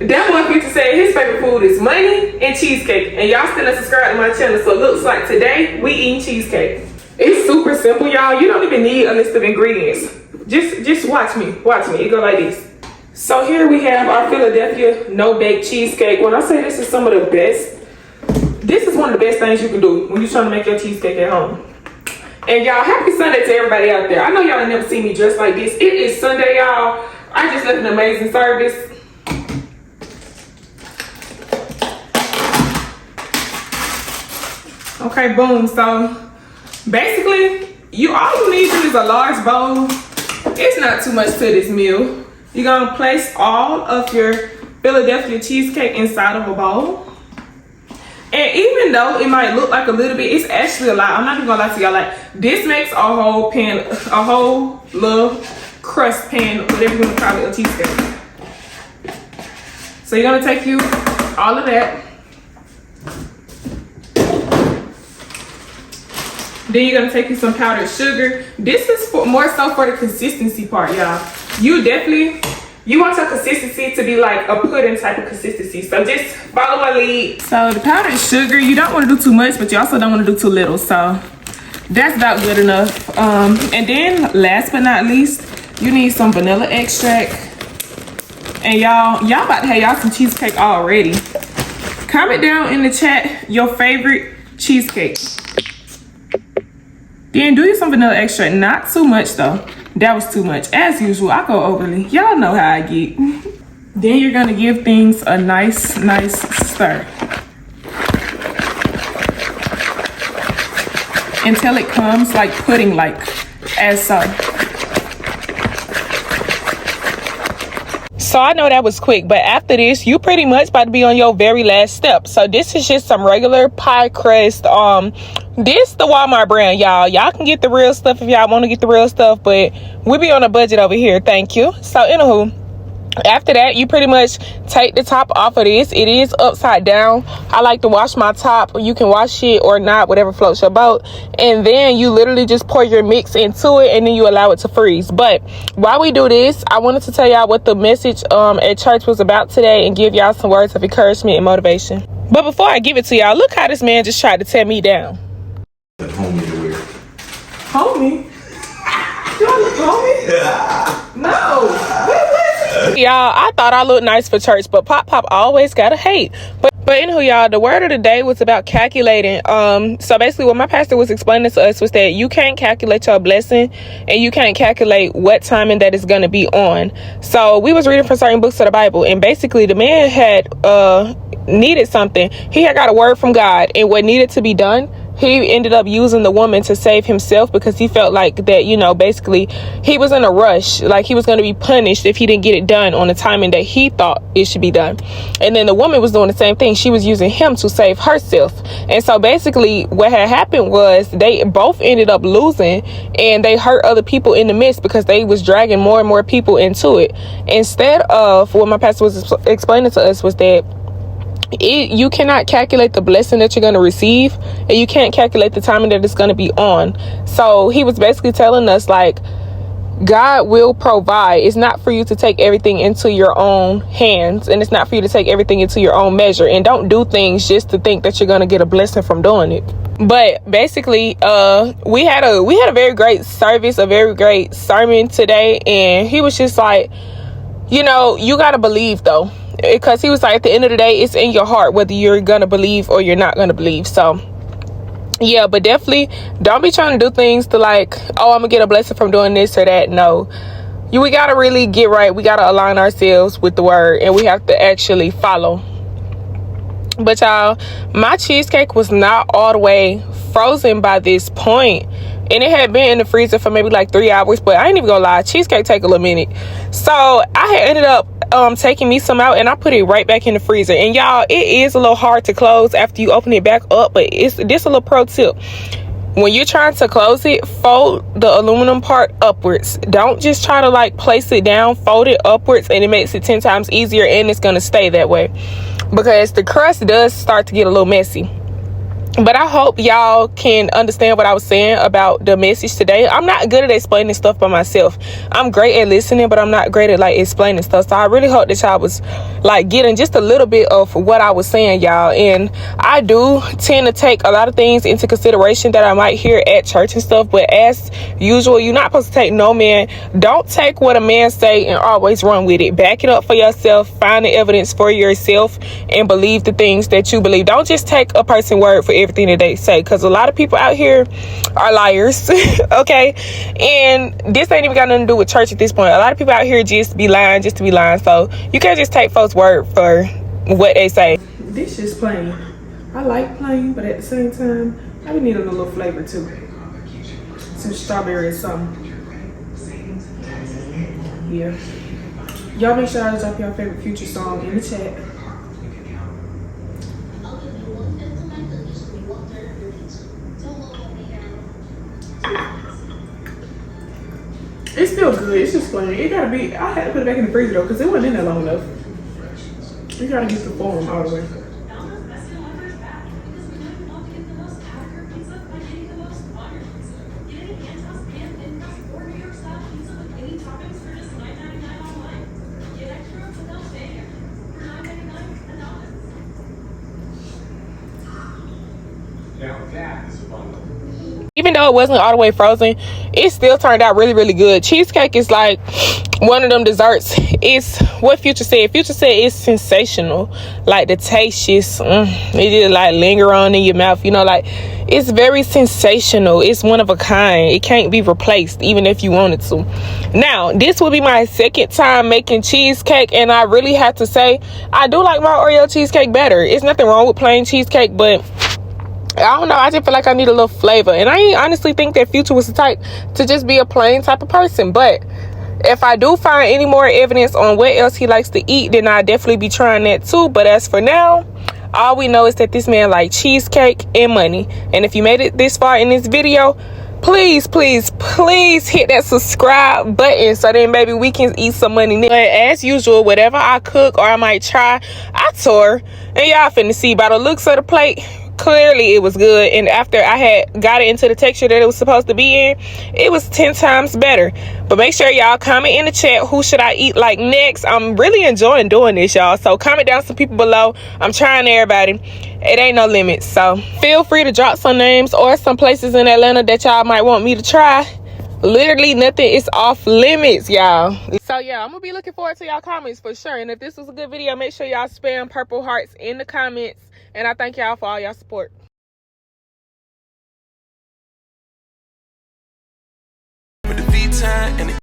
That 150 said his favorite food is money and cheesecake. And y'all still not subscribed to my channel, so it looks like today we eating cheesecake. It's super simple, y'all. You don't even need a list of ingredients. Just watch me. Watch me. It go like this. So here we have our Philadelphia no-bake cheesecake. When I say this is some of the best, this is one of the best things you can do when you're trying to make your cheesecake at home. And y'all, happy Sunday to everybody out there. I know y'all have never seen me dressed like this. It is Sunday, y'all. I just left an amazing service. Okay, boom. So basically, all you need is a large bowl. It's not too much to this meal. You're gonna place all of your Philadelphia cheesecake inside of a bowl. And even though it might look like a little bit, it's actually a lot. I'm not even gonna lie to y'all. Like, this makes a whole pan, a whole little crust pan, whatever you wanna call it, a cheesecake. So you're gonna take you all of that. Then you're gonna take you some powdered sugar. This is more so for the consistency part, y'all. You want your consistency to be like a pudding type of consistency. So just follow my lead. So the powdered sugar, you don't want to do too much, but you also don't want to do too little. So that's about good enough. And then last but not least, you need some vanilla extract. And y'all about to have y'all some cheesecake already. Comment down in the chat your favorite cheesecake. Then do you some vanilla extract. Not too much though. That was too much. As usual, I go overly. Y'all know how I get. Then you're gonna give things a nice stir. Until it comes like pudding-like, as so. So I know that was quick, but after this, you pretty much about to be on your very last step. So this is just some regular pie crust. This the Walmart brand, y'all. Y'all can get the real stuff if y'all want to get the real stuff, but we be on a budget over here. Thank you. So anywho, after that, you pretty much take the top off of this. It is upside down. I like to wash my top. You can wash it or not, whatever floats your boat. And then you literally just pour your mix into it, and then you allow it to freeze. But while we do this, I wanted to tell y'all what the message at church was about today and give y'all some words of encouragement and motivation. But before I give it to y'all, look how this man just tried to tear me down. Homie to wear. Homie? Do I look homie? Yeah. No. Y'all, I thought I looked nice for church, but Pop always gotta hate. But anywho, y'all, the word of the day was about calculating. So basically what my pastor was explaining to us was that you can't calculate your blessing, and you can't calculate what timing that is gonna be on. So we was reading from certain books of the Bible, and basically the man had needed something. He had got a word from God, and what needed to be done, he ended up using the woman to save himself, because he felt like that, you know, basically he was in a rush, like he was going to be punished if he didn't get it done on the timing that he thought it should be done. And then the woman was doing the same thing. She was using him to save herself. And so basically what had happened was they both ended up losing, and they hurt other people in the midst because they was dragging more and more people into it. Instead of what my pastor was explaining to us was that you cannot calculate the blessing that you're going to receive, and you can't calculate the timing that it's going to be on. So he was basically telling us, like, God will provide. It's not for you to take everything into your own hands, and it's not for you to take everything into your own measure, and don't do things just to think that you're going to get a blessing from doing it. But basically we had a very great service, a very great sermon today, and he was just like, you know, you got to believe though. Because he was like, at the end of the day, it's in your heart whether you're gonna believe or you're not gonna believe. So yeah, but definitely don't be trying to do things to like, oh, I'm gonna get a blessing from doing this or that. No, we gotta really get right. We gotta align ourselves with the word, and we have to actually follow. But y'all, my cheesecake was not all the way frozen by this point, and it had been in the freezer for maybe like 3 hours. But I ain't even gonna lie, cheesecake take a little minute. So I had ended up taking me some out, and I put it right back in the freezer. And y'all, it is a little hard to close after you open it back up, but it's this a little pro tip. When you're trying to close it, fold the aluminum part upwards. Don't just try to like place it down. Fold it upwards, and it makes it 10 times easier, and it's gonna stay that way, because the crust does start to get a little messy. But I hope y'all can understand what I was saying about the message today. I'm not good at explaining stuff by myself. I'm great at listening, but I'm not great at like explaining stuff. So I really hope that y'all was like getting just a little bit of what I was saying, y'all. And I do tend to take a lot of things into consideration that I might hear at church and stuff. But as usual, you're not supposed to take no man. Don't take what a man say and always run with it. Back it up for yourself. Find the evidence for yourself and believe the things that you believe. Don't just take a person's word for everything that they say, because a lot of people out here are liars. Okay, and this ain't even got nothing to do with church at this point. A lot of people out here just be lying just to be lying, so you can't just take folks' word for what they say. This is plain. I like plain, but at the same time I be needing a little flavor too, some strawberry or something. Yeah, y'all make sure I drop your favorite Future song in the chat. It's still good. It's just plain. It gotta be. I had to put it back in the freezer though, because it wasn't in there long enough. You gotta get the form all the way. Even though it wasn't all the way frozen, it still turned out really, really good. Cheesecake is like one of them desserts. It's what Future said. Future said it's sensational. Like the taste just, it just like linger on in your mouth. You know, like it's very sensational. It's one of a kind. It can't be replaced even if you wanted to. Now, this will be my second time making cheesecake, and I really have to say, I do like my Oreo cheesecake better. It's nothing wrong with plain cheesecake, but I don't know, I just feel like I need a little flavor. And I honestly think that Future was the type to just be a plain type of person. But if I do find any more evidence on what else he likes to eat, then I'll definitely be trying that too. But as for now, all we know is that this man likes cheesecake and money. And if you made it this far in this video, please, please, please hit that subscribe button so then maybe we can eat some money. But as usual, whatever I cook or I might try, I tour. And y'all finna see by the looks of the plate, clearly it was good. And after I had got it into the texture that it was supposed to be in, it was 10 times better. But make sure y'all comment in the chat, who should I eat like next? I'm really enjoying doing this, y'all. So comment down some people below. I'm trying everybody. It ain't no limits. So feel free to drop some names or some places in Atlanta that y'all might want me to try. Literally nothing is off limits, y'all. So yeah, I'm gonna be looking forward to y'all comments for sure. And if this was a good video, make sure y'all spam purple hearts in the comments. And I thank y'all for all y'all support. With the V-time and the